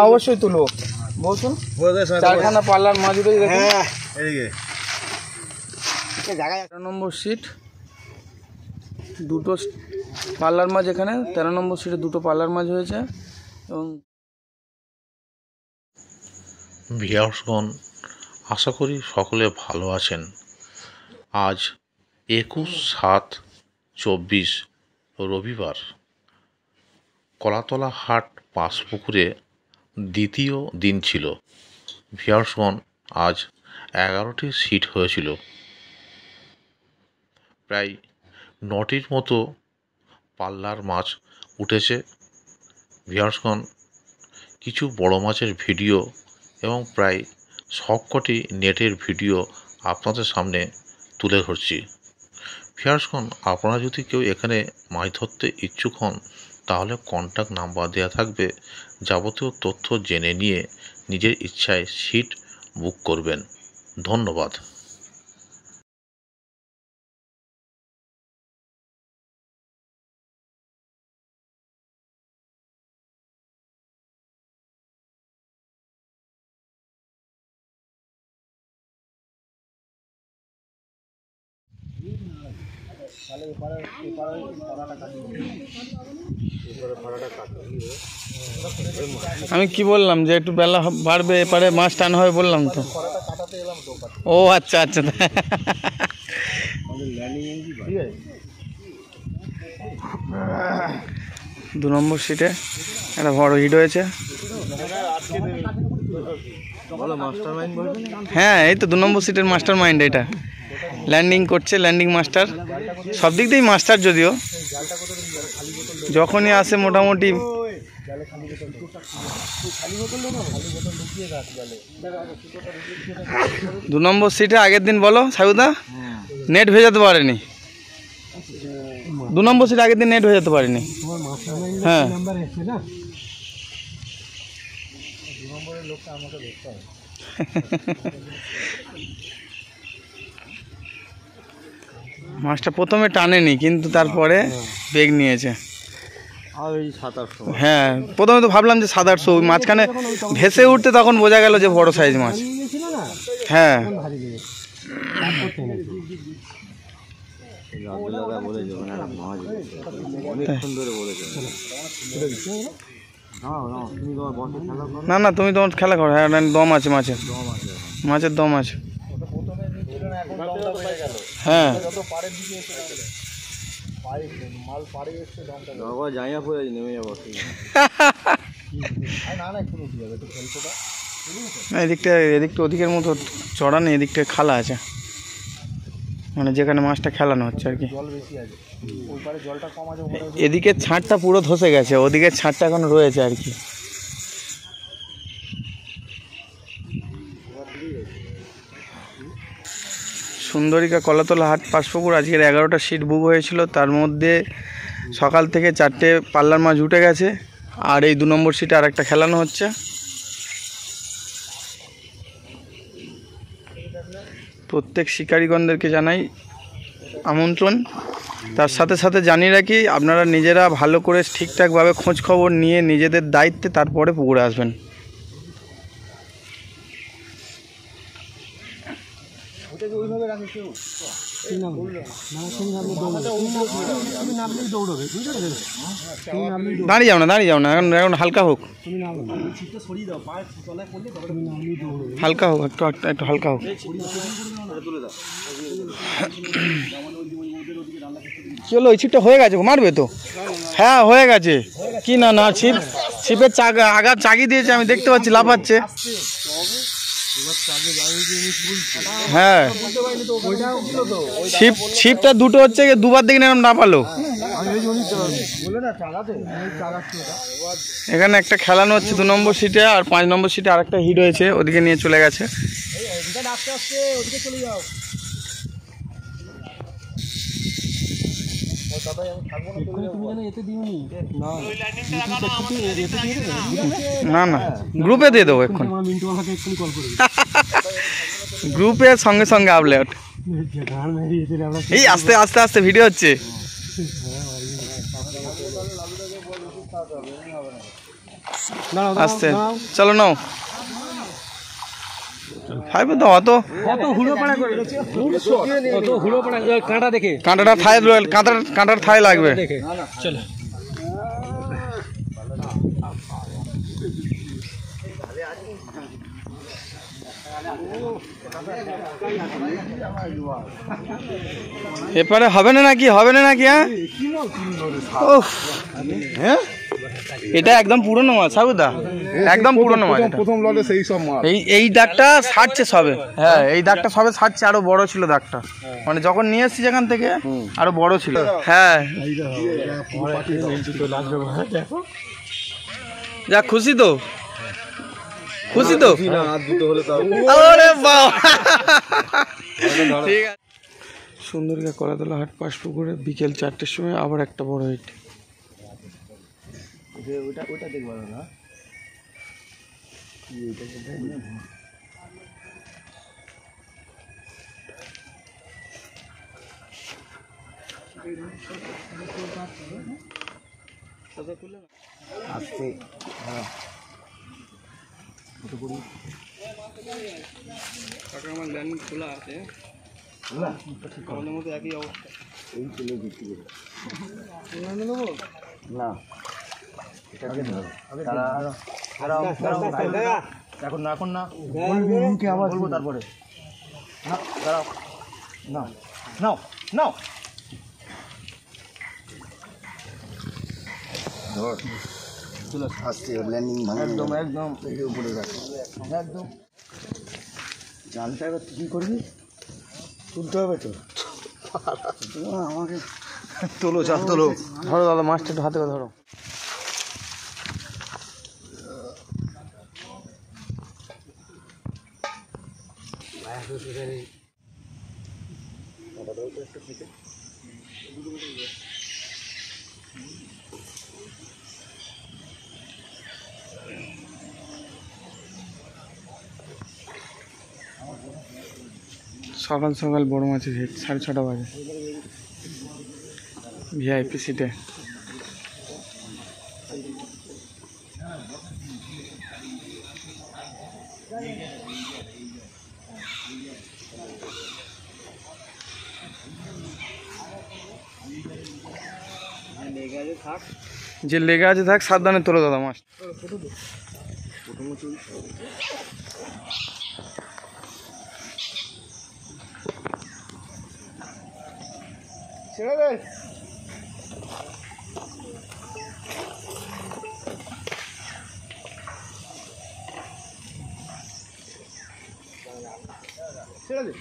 অবশ্যই তুলো বলছুন চারখানা পাল্লার মাছ রয়েছে। 13 নম্বর সিট, দুটো পাল্লার মাছ এখানে 13 নম্বর সিটে দুটো পাল্লার মাছ হয়েছে। এবং ভিউয়ার্সগণ, আশা করি সকলে ভালো আছেন। আজ 21/7/24 রবিবার কলাতলা হাট পাঁচপুকুরে দ্বিতীয় দিন ছিল। ভিউয়ার্সগণ, আজ 11টি সিট হয়েছিল। প্রায় 9টির মতো পাল্লার মাছ উঠেছে। ভিউয়ার্সগণ, কিছু বড় মাছের ভিডিও এবং প্রায় সবকটি নেটের ভিডিও আপনাদের সামনে তুলে ধরছি। ভিউয়ার্সগণ, আপনারা যদি কেউ এখানে মাছ ধরতে ইচ্ছুক হন তাহলে কন্ট্যাক্ট নাম্বার দেওয়া থাকবে। যাবতীয় তথ্য জেনে নিয়ে নিজের ইচ্ছায় সিট বুক করবেন। ধন্যবাদ। আমি কি বললাম যে একটু বেলা বাড়বে, এপারে মাছ টান হবে বললাম তো। ও আচ্ছা আচ্ছা। 2 নম্বর সিটে একটা বড় হিট হয়েছে। হ্যাঁ, এই তো 2 নম্বর সিটের মাস্টার মাইন্ড এটা। ল্যান্ডিং করছে, ল্যান্ডিং মাস্টার, সব দিক দিয়েই মাস্টার। যদিও যখনই আসে মোটামুটি 2 নম্বর সিটে আগের দিন বলো সাইবুদা নেট ভেজাতে পারেনি। 2 নম্বর সিটে আগের দিন নেট ভেজাতে পারেনি। হ্যাঁ, মাছটা প্রথমে টানেনি কিন্তু তারপরে বেগ নিয়েছে। হ্যাঁ, প্রথমে তো ভাবলাম যে 700-800, মাঝখানে ভেসে উঠতে তখন বোঝা গেল যে বড় সাইজ মাছ। হ্যাঁ, না না, তুমি তোমার খেলা করো। হ্যাঁ, দম আছে মাছের, মাছের দম আছে। হ্যাঁ, এদিকটা ওদিকের মতো চড়া নেই, এদিকটা খালা আছে, মানে যেখানে মাছটা খেলানো হচ্ছে আর কি। এদিকের ছাঁটটা পুরো ধসে গেছে, ওদিকের ছাঁটটা এখন রয়েছে আর কি। সুন্দরিকা কলাতলা হাট পাঁচপুকুর আজকের 11টা সিট বুক হয়েছিল। তার মধ্যে সকাল থেকে 4টে পাল্লার মাছ উঠে গেছে, আর এই 2 নম্বর সিটে আর একটা খেলানো হচ্ছে। প্রত্যেক শিকারীগণদেরকে জানাই আমন্ত্রণ। তার সাথে সাথে জানিয়ে রাখি, আপনারা নিজেরা ভালো করে ঠিকঠাকভাবে খোঁজ খবর নিয়ে নিজেদের দায়িত্বে তারপরে পুকুরে আসবেন। দাঁড়িয়ে যাও না, এখন হালকা হোক, হালকা হোক, একটু হালকা হোক। চলো, ওই ছিপটা হয়ে গেছে, মারবে তো। হ্যাঁ, হয়ে গেছে। কি না না, ছিপের আগা চাগি দিয়েছে, আমি দেখতে পাচ্ছি লাফাচ্ছে। হ্যাঁ, ছিপটা দুটো হচ্ছে, দুবার দেখি এরকম না পালো। এখানে একটা খেলানো হচ্ছে 2 নম্বর সিটে, আর 5 নম্বর সিটে আরেকটা হিট হয়েছে, ওদিকে নিয়ে চলে গেছে। না না, গ্রুপে দিয়ে দেবো এখন, গ্রুপে সঙ্গে সঙ্গে আপলোড। এই আস্তে আস্তে আস্তে ভিডিও হচ্ছে। আস্তে চলো নাও খাইবে দাও অত কাঁটাটা থাই কাঁটার থাই লাগবে। চলো এপারে হবে না নাকি হ্যাঁ এটা একদম পুরনো মাছ সাবুদা, একদম পুরনো মাছ। প্রথম লটে সেই সব মাছ। এই দাগটা ছাড়ছে সবে, হ্যাঁ এই দাগটা সবে ছাড়ছে, আরো বড় ছিল দাগটা, মানে যখন নিয়ে এসছি যেখান থেকে আরো বড় ছিল। হ্যাঁ যা খুশি তো ঠিক আছে। সুন্দরীকা কলাতলা হাট পাশপুকুরে বিকেল 4টের সময় আবার একটা বড় হিট। ওটা দেখবো না আসছে আমার ল্যান্ড খোলা আছে, মতো একই অবস্থা। এই চলে বিক্রি করে না এখন না, এখন না মুখে আবার বলবো তারপরে। না দাঁড়াও, নাও নাও নাও চলে আসছে ল্যান্ডিং একদম একদম উপরে রাখ একদম। জালটা এবার কী করবি, তুলতে হবে তো আমাকে। তোলো জাল তোলো, ধরো দাদা মাছটা একটু হাতে করে ধরো। সকাল সকাল বড় মাছের হিট, 6:30 বাজে ভিআইপি সিটে। যে লেগে আছে থাক, সাবধানে তোলো দাদা মাছ। ছেড়ে দে ছেড়ে দে।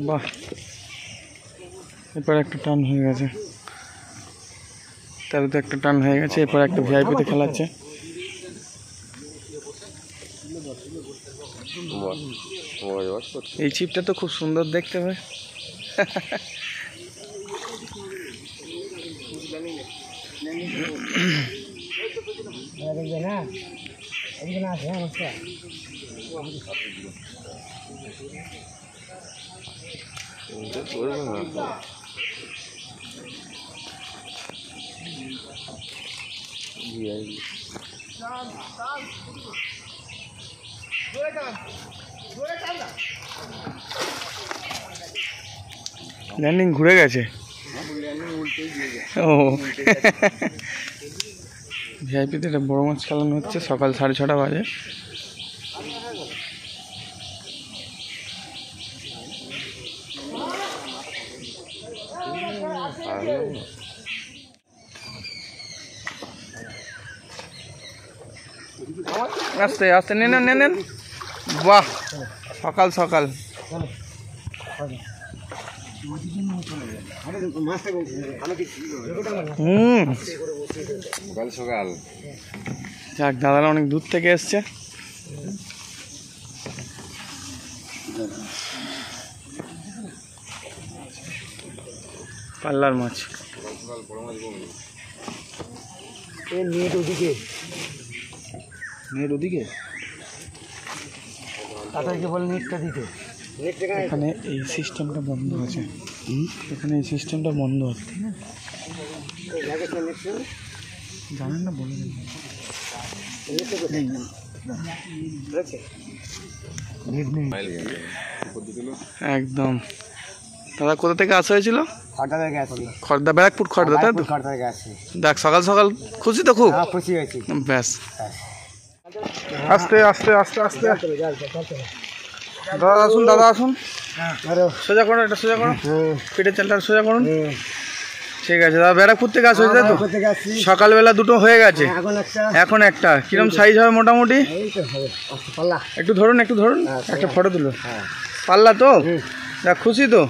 বাহ, এরপর একটা টান হয়ে গেছে, তারপরে একটা টান হয়ে গেছে। এরপর একটা ভিআইপিতে খেলাচ্ছে। এই ছিপটা তো খুব সুন্দর দেখতে হয়। ল্যান্ডিং ঘুরে গেছে। ও ভিআইপিতে একটা বড় মাছ খেলানো হচ্ছে, সকাল 6:30 বাজে। আস্তে আস্তে নেন। বাহ, সকাল সকাল সকাল যাক, দাদারা অনেক দূর থেকে এসছে। পাল্লার মাছ নেট ওদিকে তাদেরকে বলে নেটটা দিতে। এখানে এই সিস্টেমটা বন্ধ আছে, এখানে এই সিস্টেমটা বন্ধ আছে, জানেন না? বলে একদম। দাদা কোথা থেকে আসা হয়েছিল? খড়দা, ব্যারাকপুর খড়দা, তাই তো? দেখ, সকাল সকাল খুশি তো? খুব খুশি হয়েছি। ব্যাস, আস্তে আস্তে আস্তে আস্তে। দাদা আসুন, দাদা আসুন, সোজা করুন, এটা সোজা করুন, পিঠের চালটা সোজা করুন। ঠিক আছে দাদা, ব্যারাকপুর থেকে আসা হয়েছে, তাই তো? সকালবেলা দুটো হয়ে গেছে, এখন একটা। কিরম সাইজ হবে মোটামুটি? একটু ধরুন, একটু ধরুন, একটা ফটো তুলো। পাল্লা তো? দেখ, খুশি তো?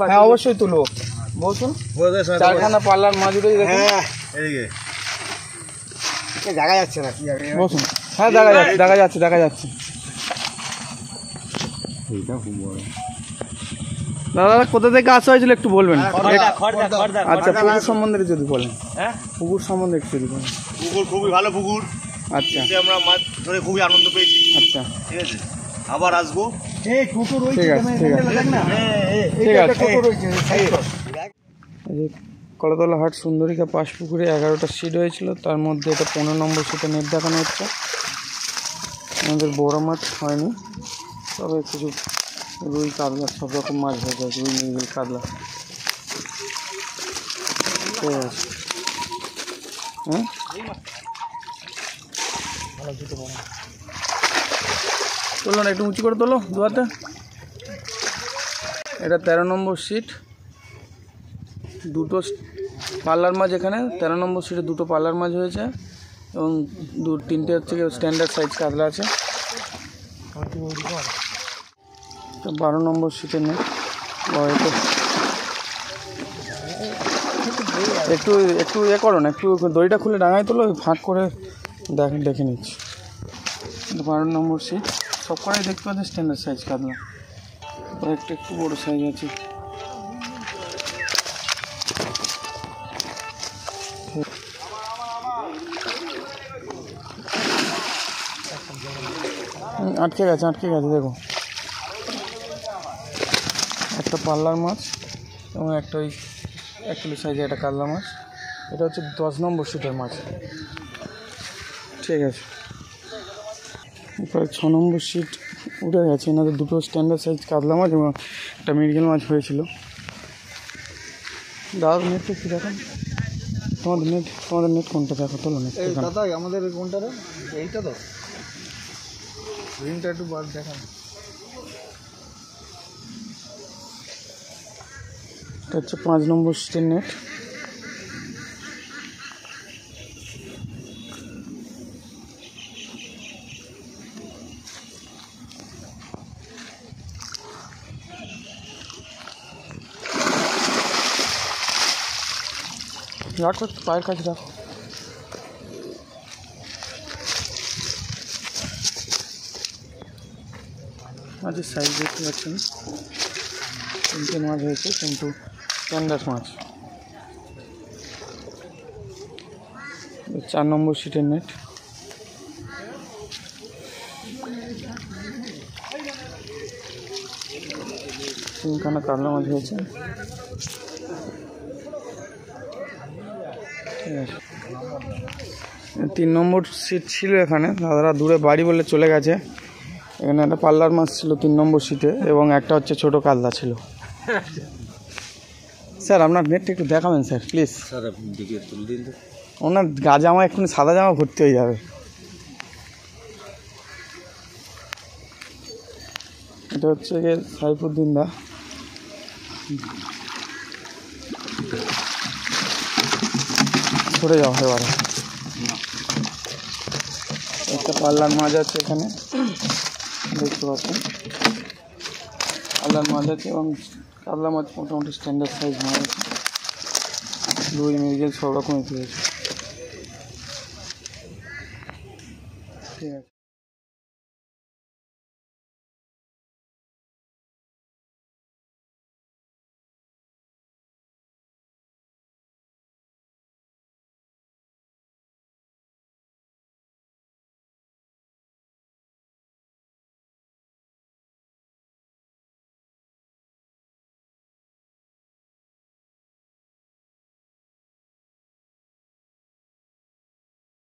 হ্যাঁ, অবশ্যই তুলো, বসুন। চারখানা পাল্লার মাছ উঠেছে দেখুন। এদিকে দেখা যাচ্ছে না কি যাবে। বসুন। হ্যাঁ দেখা যাচ্ছে দেখা যাচ্ছে দেখা যাচ্ছে। দাদা কোথা থেকে আসা হয়েছিল একটু বলবেন? আচ্ছা পুকুর সম্বন্ধে যদি বলেন। হ্যাঁ পুকুর সম্বন্ধে একটু যদি বলেন। পুকুর খুবই ভালো পুকুর, আচ্ছা এতে আমরা মাছ ধরে খুবই আনন্দ পেয়েছি। আচ্ছা ঠিক আছে, আবার আসবো। ঠিক আছে ঠিক আছে ঠিক আছে। এই যে কলাতলা হাট সুন্দরিকা পাশ পুকুরে 11টা সিট হয়েছিল, তার মধ্যে এটা 15 নম্বর সিটে নেট দেখানো হচ্ছে। আমাদের বড় মাছ হয়নি, তবে কিছু রুই কাতলা সব রকম মাছ হয়েছে, রুই মৃগেল কাতলা। ঠিক আছে হ্যাঁ তোলো না, একটু উঁচু করে তোলো দু হাতে। এটা 13 নম্বর সিট, দুটো পাল্লার মাছ এখানে 13 নম্বর সিটে দুটো পাল্লার মাছ হয়েছে এবং তিনটে হচ্ছে স্ট্যান্ডার্ড সাইজ কাতলা আছে। 12 নম্বর সিটে নেই, একটু একটু করো না, একটু দড়িটা খুলে ডাঙায় তোলো, ফাঁক করে দেখে নিচ্ছি। 12 নম্বর সিট সব কটাই দেখতে পাচ্ছি স্ট্যান্ডার্ড সাইজ কাতলা, একটু বড়ো সাইজ আছে। আটকে গেছে দেখো, একটা পাল্লার মাছ এবং একটা ওই 1 কিলো সাইজের একটা কাতলা মাছ। এটা হচ্ছে 10 নম্বর সিটের মাছ। ঠিক আছে, প্রায় 6 নম্বর সিট উঠে গেছে। এনাদের দুটো স্ট্যান্ডার্ড সাইজ কাতলা মাছ এবং একটা মৃগেল মাছ হয়েছিল। দাদা নেটটা একটু দেখেন, তোমাদের নেট কোনটা দেখো, তোলো নেট দাদা। আমাদের কোনটা রে? এইটা তো রিংটা একটু বার দেখান। এটা হচ্ছে 5 নম্বর সিটের নেট। রাখো পায়ের কাছে রাখো। মাছের সাইজ দেখতে পাচ্ছেন, 3টে মাছ হয়েছে কিন্তু স্ট্যান্ডার্ড মাছ। 4 নম্বর সিটের নেট। তিনখানা কাতলা মাছ হয়েছে। ঠিক আছে, 3 নম্বর সিট ছিল এখানে, দাদারা দূরে বাড়ি বলে চলে গেছে। এখানে একটা পাল্লার মাছ ছিল 3 নম্বর সিটে এবং একটা হচ্ছে ছোট কাতলা ছিল। স্যার আপনার নেটটা একটু দেখাবেন স্যার প্লিজ। স্যার দিকে তুলে দিন তো। ওনার গা জামা এক্ষুনি সাদা জামা ভর্তি হয়ে যাবে। এটা হচ্ছে গিয়ে সাইফুদ্দিন দা। সরে যাও এবারে। একটা পাল্লার মাছ আছে এখানে দেখতে পাচ্ছেন, পাল্লার মাছ আছে এবং কাতলা মাছ মোটামুটি স্ট্যান্ডার্ড সাইজ মাছ আছে। রুই মৃগেল সব রকমের পেয়েছে। ঠিক আছে।